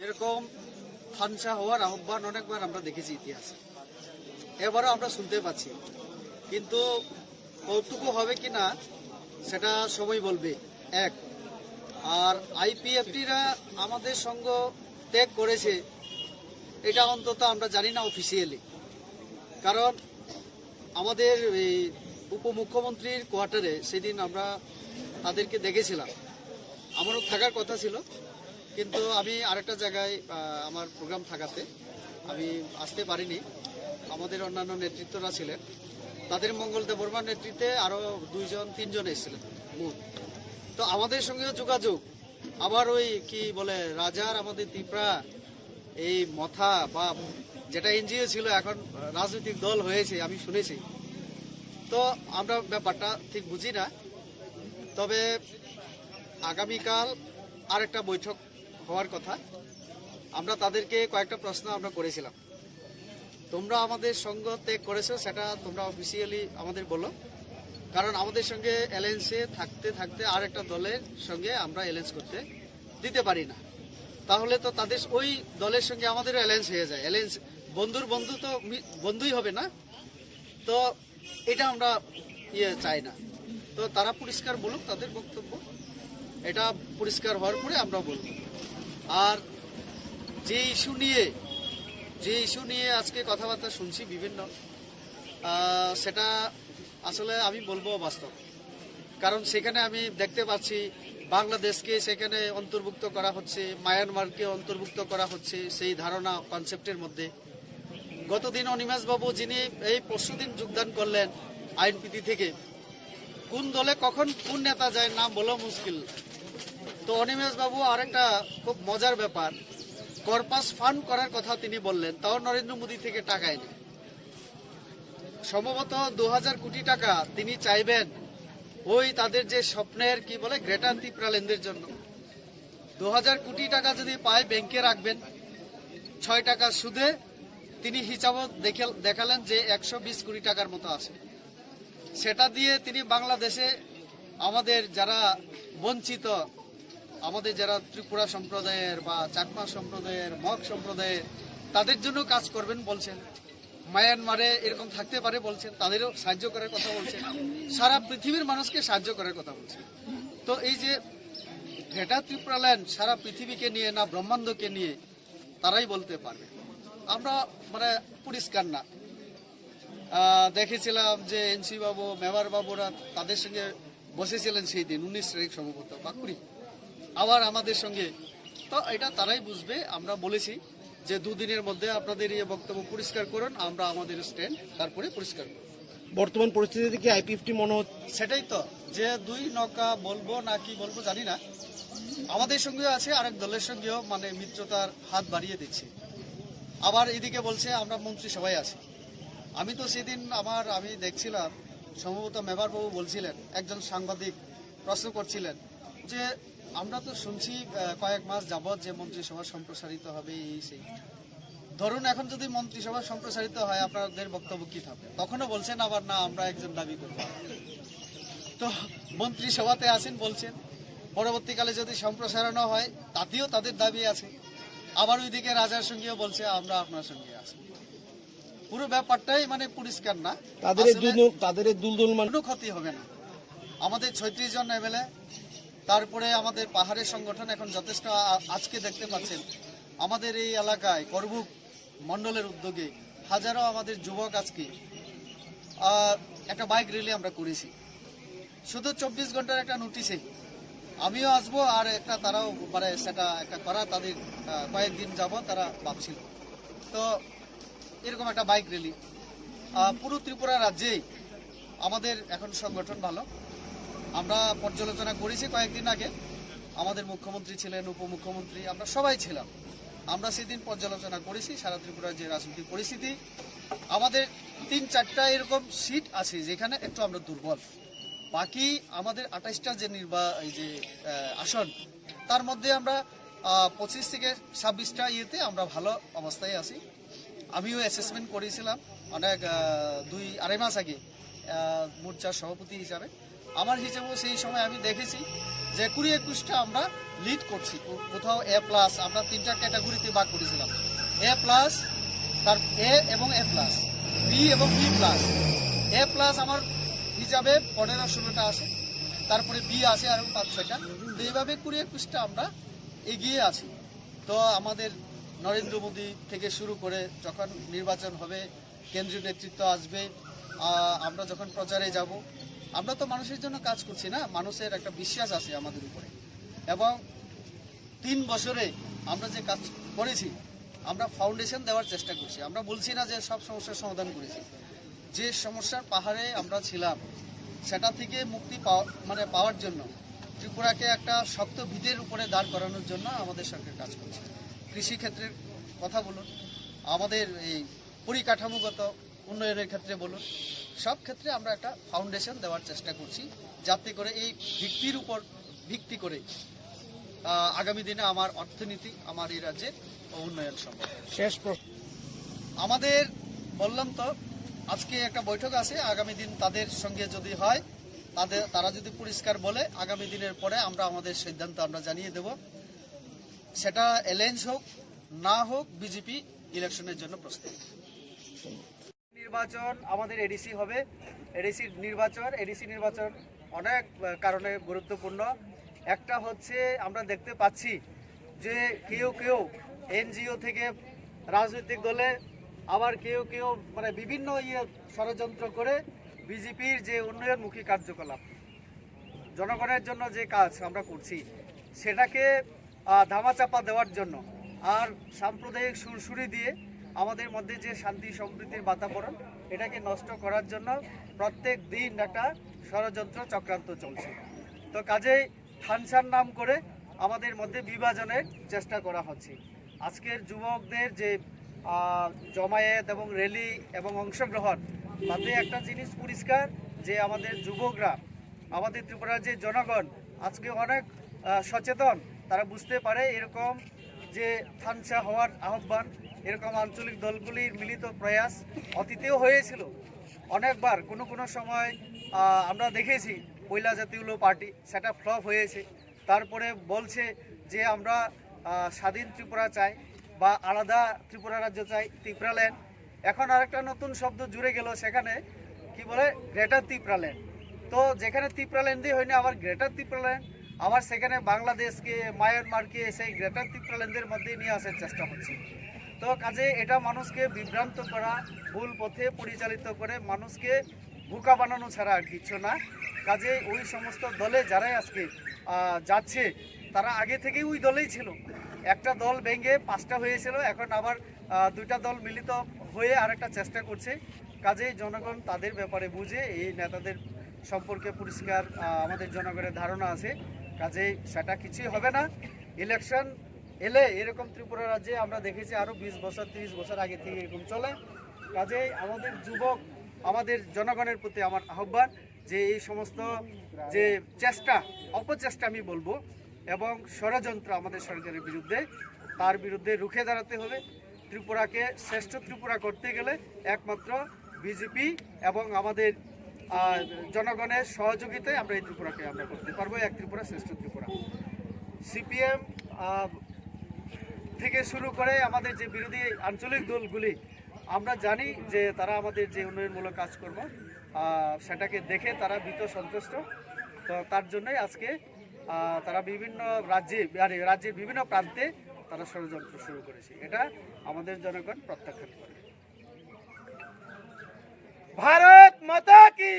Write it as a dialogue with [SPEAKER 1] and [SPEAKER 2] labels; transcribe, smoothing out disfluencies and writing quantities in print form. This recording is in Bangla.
[SPEAKER 1] এরকম ফানসা হওয়ার আহ্বান অনেকবার আমরা দেখেছি ইতিহাসে, এবারও আমরা শুনতে পাচ্ছি। কিন্তু কতটুকু হবে কি না সেটা সবাই বলবে। এক, আর আইপিএফটিরা আমাদের সঙ্গ ত্যাগ করেছে এটা অন্তত আমরা জানি না অফিসিয়ালি, কারণ আমাদের এই উপমুখ্যমন্ত্রীর কোয়ার্টারে সেদিন আমরা তাদেরকে দেখেছিলাম। আমারও থাকার কথা ছিল, কিন্তু আমি আরেকটা জায়গায় আমার প্রোগ্রাম থাকাতে আমি আসতে পারিনি। আমাদের অন্যান্য নেতৃত্বরা ছিলেন, তাদের মঙ্গল দেববর্মার নেতৃত্বে আরও 2-3জন এসেছিলেন মোট। তো আমাদের সঙ্গেও যোগাযোগ, আবার ওই কি বলে রাজার আমাদের ত্রিপুরা এই মথা বা যেটা এনজিও ছিল এখন রাজনৈতিক দল হয়েছে আমি শুনেছি। তো আমরা ব্যাপারটা ঠিক বুঝি না। তবে আগামীকাল আরেকটা বৈঠক হওয়ার কথা। আমরা তাদেরকে কয়েকটা প্রশ্ন আমরা করেছিলাম, তোমরা আমাদের সঙ্গ ত্যাগ করেছো সেটা তোমরা অফিসিয়ালি আমাদের বলো, কারণ আমাদের সঙ্গে অ্যালায়েন্সে থাকতে থাকতে আরেকটা দলের সঙ্গে আমরা অ্যালায়েন্স করতে দিতে পারি না। তাহলে তো তাদের ওই দলের সঙ্গে আমাদের অ্যালায়েন্স হয়ে যায়, অ্যালায়েন্স বন্ধুর বন্ধু তো বন্ধুই হবে না। তো এটা আমরা চাই না। তো তারা পরিষ্কার বলুক তাদের বক্তব্য, এটা পরিষ্কার হওয়ার পরে আমরা বলব। আর যে ইস্যু নিয়ে আজকে কথাবার্তা শুনছি বিভিন্ন, সেটা আসলে আমি বলবো বাস্তব। কারণ সেখানে আমি দেখতে পাচ্ছি বাংলাদেশকে সেখানে অন্তর্ভুক্ত করা হচ্ছে, মায়ানমারকে অন্তর্ভুক্ত করা হচ্ছে সেই ধারণা কনসেপ্টের মধ্যে। গতদিন অনিমেষবাবু যিনি এই পরশুদিন যোগদান করলেন আইনপিটি থেকে, কোন দলে কখন কোন নেতা যায় নাম বলা মুশকিল। তো অনিমেষবাবু আরেকটা খুব মজার ব্যাপার, কর্পাস ফান্ড করার কথা তিনি বললেন, তাও নরেন্দ্র মোদী থেকে টাকা এনে। সম্ভবত 2000 কোটি টাকা তিনি চাইবেন ওই তাদের যে স্বপ্নের কি বলে গ্রেটার ত্রিপুরাল্যান্ডের জন্য। 2000 কোটি টাকা যদি পায় ব্যাংকে রাখবেন, 6 টাকা সুদে তিনি হিসাবও দেখালেন যে 120 কোটি টাকার মতো আছে। সেটা দিয়ে তিনি বাংলাদেশে আমাদের যারা বঞ্চিত, আমাদের যারা ত্রিপুরা সম্প্রদায়ের বা চাকমা সম্প্রদায়ের, মগ সম্প্রদায়ের, তাদের জন্য কাজ করবেন বলছেন। মায়ানমারে এরকম থাকতে পারে বলছেন, তাদেরও সাহায্য করার কথা বলছেন, সারা পৃথিবীর মানুষকে সাহায্য করার কথা বলছেন। তো এই যে গ্রেটার ত্রিপুরাল্যান্ড সারা পৃথিবীকে নিয়ে না ব্রহ্মাণ্ডকে নিয়ে, তারাই বলতে পারবে। আমরা মানে পরিষ্কার না। দেখেছিলাম যে এনসি বাবু, মেবার বাবুরা তাদের সঙ্গে বসেছিলেন সেই দিন 19 তারিখ সম্ভবত বা 20, আবার আমাদের সঙ্গে। তো এটা তারাই বুঝবে। আমরা বলেছি যে 2 দিনের মধ্যে আপনাদের এই বক্তব্য পরিষ্কার করুন, আমরা আমাদের স্ট্যান্ড তারপরে পরিষ্কার করব।
[SPEAKER 2] বর্তমান পরিস্থিতিতে কি আইপিএফটি মনে হচ্ছে?
[SPEAKER 1] সেটাই তো, যে 2 নৌকা বলবো না কি বলবো জানি না। আমাদের সঙ্গেও আছে, আরেক দলের সঙ্গেও মানে মিত্রতার হাত বাড়িয়ে দিচ্ছে। আবার এদিকে বলছে আমরা মন্ত্রিসভায় আছি। আমি তো সেদিন আমি দেখছিলাম, সম্ভবত মেবার বাবু বলছিলেন, একজন সাংবাদিক প্রশ্ন করছিলেন যে আমরা তো শুনছি কয়েক মাস যাবৎ যে মন্ত্রিসভা সম্প্রসারিত হবে এই সেই। ধরুন এখন যদি মন্ত্রিসভা সম্প্রসারিত হয় আপনাদের বক্তব্য কি থাকবে? তখনও বলছেন আবার না আমরা একজন দাবি করব। তো মন্ত্রিসভাতে আছেন বলছেন, পরবর্তীকালে যদি সম্প্রসারণ হয় তাতেও তাদের দাবি আছে। আবার ওইদিকে রাজার সঙ্গেও বলছে আমরা আপনার সঙ্গে আছি। পুরো ব্যাপারটাই মানে পরিষ্কার না।
[SPEAKER 2] তাদের দুলদুল
[SPEAKER 1] কোনো ক্ষতি হবে না। আমাদের 36 জন এমএলএ, তারপরে আমাদের পাহাড়ের সংগঠন এখন যথেষ্ট। আজকে দেখতে পাচ্ছেন আমাদের এই এলাকায় করবুক মন্ডলের উদ্যোগে হাজারো আমাদের যুবক আজকে একটা বাইক র্যালি আমরা করেছি, শুধু 24 ঘন্টার একটা নোটিশে। আমিও আসবো, আর একটা তারাও মানে সেটা একটা করা তাদের কয়েকদিন যাব তারা ভাবছিল। তো এরকম একটা বাইক র্যালি পুরো ত্রিপুরা রাজ্যেই আমাদের এখন সংগঠন ভালো। আমরা পর্যালোচনা করেছি কয়েকদিন আগে, আমাদের মুখ্যমন্ত্রী ছিলেন, উপমুখ্যমন্ত্রী, আমরা সবাই ছিলাম। আমরা সেদিন পর্যালোচনা করেছি সারা ত্রিপুরার যে রাজনৈতিক পরিস্থিতি। আমাদের 3-4টা এরকম সিট আছে যেখানে একটু আমরা দুর্বল। বাকি আমাদের 28টা যে আসন, তার মধ্যে আমরা 25 থেকে 26টা ইয়েতে আমরা ভালো অবস্থায় আছি। আমিও অ্যাসেসমেন্ট করেছিলাম অনেক 2-2.5 মাস আগে মোর্চার সভাপতি হিসাবে। আমার হিসেবেও সেই সময় আমি দেখেছি যে 20-21টা আমরা লিড করছি, কোথাও A+, আমরা 3টা ক্যাটাগরিতে ভাগ করেছিলাম। A+, তার A এবং A+, B এবং B+। A+ আমার হিসাবে 15-16টা আছে, তারপরে B আছে আর 5-6টা। তো এইভাবে 20-21টা আমরা এগিয়ে আছি। তো আমাদের নরেন্দ্র মোদী থেকে শুরু করে যখন নির্বাচন হবে, কেন্দ্রীয় নেতৃত্ব আসবে, আমরা যখন প্রচারে যাব, আমরা তো মানুষের জন্য কাজ করছি না, মানুষের একটা বিশ্বাস আছে আমাদের উপরে। এবং 3 বছরে আমরা যে কাজ করেছি, আমরা ফাউন্ডেশন দেওয়ার চেষ্টা করছি। আমরা বলছি না যে সব সমস্যার সমাধান করেছি, যে সমস্যার পাহাড়ে আমরা ছিলাম সেটা থেকে মুক্তি পাওয়ার জন্য, ত্রিপুরাকে একটা শক্ত ভিতের উপরে দাঁড় করানোর জন্য আমাদের সরকার কাজ করছে। কৃষিক্ষেত্রের কথা বলুন, আমাদের এই পরিকাঠামোগত উন্নয়নের ক্ষেত্রে বলুন, সব ক্ষেত্রে আমরা একটা ফাউন্ডেশন দেওয়ার চেষ্টা করছি, যাতে করে এই ভিত্তির উপর ভিত্তি করে আগামী দিনে আমার অর্থনীতি, আমার এই রাজ্যের উন্নয়ন সম্ভব।
[SPEAKER 2] শেষ প্রশ্ন,
[SPEAKER 1] আমাদের বললাম তো আজকে একটা বৈঠক আছে, আগামী দিন তাদের সঙ্গে যদি হয়, তারা যদি পরিষ্কার বলে, আগামী দিনের পরে আমরা আমাদের সিদ্ধান্ত আমরা জানিয়ে দেব। সেটা অ্যালায়েন্স হোক না হোক, বিজেপি ইলেকশনের জন্য প্রস্তুত। নির্বাচন আমাদের এডিসি হবে, এডিসি নির্বাচন অনেক কারণে গুরুত্বপূর্ণ। একটা হচ্ছে আমরা দেখতে পাচ্ছি যে কেউ এনজিও থেকে রাজনৈতিক দলে, আবার কেউ মানে বিভিন্ন ষড়যন্ত্র করে বিজেপির যে উন্নয়নমুখী কার্যকলাপ, জনগণের জন্য যে কাজ আমরা করছি, সেটাকে ধামাচাপা দেওয়ার জন্য আর সাম্প্রদায়িক সুরসুরি দিয়ে আমাদের মধ্যে যে শান্তি সম্প্রীতির বাতাবরণ, এটাকে নষ্ট করার জন্য প্রত্যেক দিন একটা ষড়যন্ত্র চক্রান্ত চলছে। তো কাজেই থানসার নাম করে আমাদের মধ্যে বিভাজনের চেষ্টা করা হচ্ছে। আজকের যুবকদের যে জমায়েত এবং র্যালি এবং অংশগ্রহণ, তাতে একটা জিনিস পরিষ্কার যে আমাদের যুবকরা, আমাদের ত্রিপুরার যে জনগণ আজকে অনেক সচেতন। তারা বুঝতে পারে এরকম যে থানসা হওয়ার আহ্বান, এরকম আঞ্চলিক দলগুলির মিলিত প্রয়াস অতীতেও হয়েছিল অনেকবার। কোনো সময় আমরা দেখেছি পয়লা জাতীয় পার্টি, সেটা ফ্লপ হয়েছে। তারপরে বলছে যে আমরা স্বাধীন ত্রিপুরা চাই বা আলাদা ত্রিপুরা রাজ্য চাই, ত্রিপুরাল্যান্ড। এখন আরেকটা নতুন শব্দ জুড়ে গেল, সেখানে কি বলে গ্রেটার ত্রিপুরাল্যান্ড। তো যেখানে ত্রিপুরাল্যান্ড দিয়ে হয়নি, আবার গ্রেটার ত্রিপুরাল্যান্ড, আবার সেখানে বাংলাদেশকে, মায়ানমারকে সেই গ্রেটার ত্রিপুরাল্যান্ডের মধ্যে নিয়ে আসার চেষ্টা হচ্ছে। তো কাজে এটা মানুষকে বিভ্রান্ত করা, ভুল পথে পরিচালিত করে মানুষকে বোকা বানানো ছাড়া আর কিছু না। কাজে ওই সমস্ত দলে যারাই আজকে যাচ্ছে, তারা আগে থেকেই ওই দলেই ছিল। একটা দল ভেঙে 5টা হয়েছিল, এখন আবার 2টা দল মিলিত হয়ে আরেকটা চেষ্টা করছে। কাজেই জনগণ তাদের ব্যাপারে বুঝে, এই নেতাদের সম্পর্কে পরিষ্কার আমাদের জনগণের ধারণা আছে। কাজেই সেটা কিছুই হবে না। ইলেকশন এলে এরকম ত্রিপুরা রাজ্যে আমরা দেখেছি আরও 20 বছর 30 বছর আগে থেকে এরকম চলে। কাজেই আমাদের যুবক, আমাদের জনগণের প্রতি আমার আহ্বান যে এই সমস্ত যে চেষ্টা, অপচেষ্টা আমি বলবো, এবং ষড়যন্ত্র আমাদের সরকারের বিরুদ্ধে, তার বিরুদ্ধে রুখে দাঁড়াতে হবে। ত্রিপুরাকে শ্রেষ্ঠ ত্রিপুরা করতে গেলে একমাত্র বিজেপি এবং আমাদের জনগণের সহযোগিতায় আমরা এই ত্রিপুরাকে আমরা করতে পারবো, এক ত্রিপুরা শ্রেষ্ঠ ত্রিপুরা। সিপিএম থেকে শুরু করে আমাদের যে বিরোধী আঞ্চলিক দলগুলি, আমরা জানি যে তারা আমাদের যে উন্নয়নমূলক কাজকর্ম, সেটাকে দেখে তারা ভীত সন্তুষ্ট। তো তার জন্যই আজকে তারা বিভিন্ন রাজ্যের বিভিন্ন প্রান্তে তারা ষড়যন্ত্র শুরু করেছে। এটা আমাদের জনগণ প্রত্যাখ্যান করে।
[SPEAKER 2] ভারত মাতা কি।